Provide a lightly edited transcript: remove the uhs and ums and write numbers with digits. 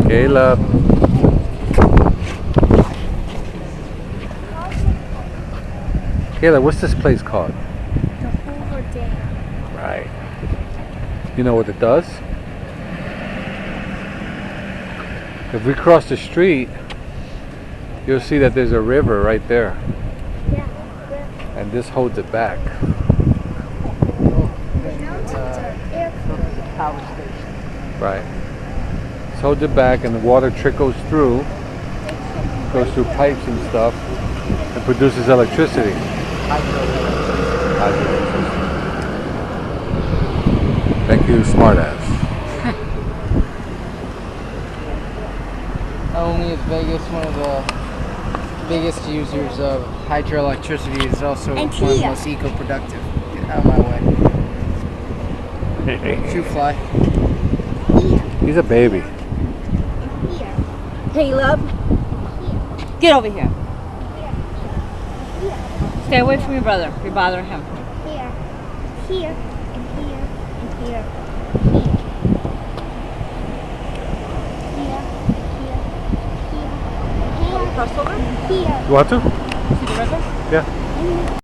Caleb. Caleb, what's this place called? The Hoover Dam. Right. You know what it does? If we cross the street, you'll see that there's a river right there. Yeah. And this holds it back. Power station. Right. This holds it back and the water trickles through, goes through pipes and stuff, and produces electricity. Hydroelectricity. Thank you, smartass. Not only is Vegas one of the biggest users of hydroelectricity, it's also one of the most eco-productive. Get out of my way. Shoe fly. He's a baby. Here. Caleb, get over here. Stay away from your brother. You're bothering him. Here. Here. And here. And here. Here. Here. Here. Here. Cross over? Here. You want to? See the river? Yeah.